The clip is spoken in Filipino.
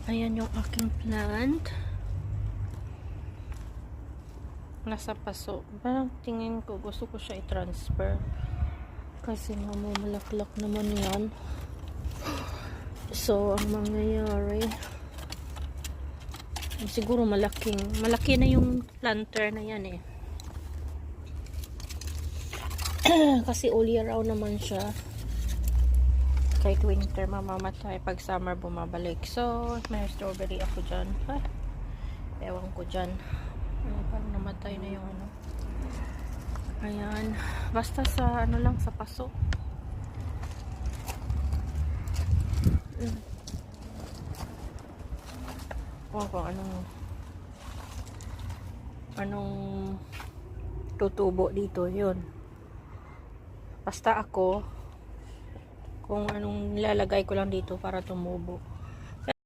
Ayan yung aking plant. Nasa paso. Parang tingin ko, gusto ko siya i-transfer. Kasi mamumulaklak naman yan. So, ang mangyayari, siguro malaki na yung planter na yan eh. Kasi all year round naman siya. Kahit winter mamamatay, pag summer bumabalik. So may strawberry ako dyan. Ewan ko dyan. Parang namatay na yung ano. Ayan, basta sa ano lang, sa paso. Ewan ko anong tutubo dito, yun. Basta ako kung anong nilalagay ko lang dito para tumubo.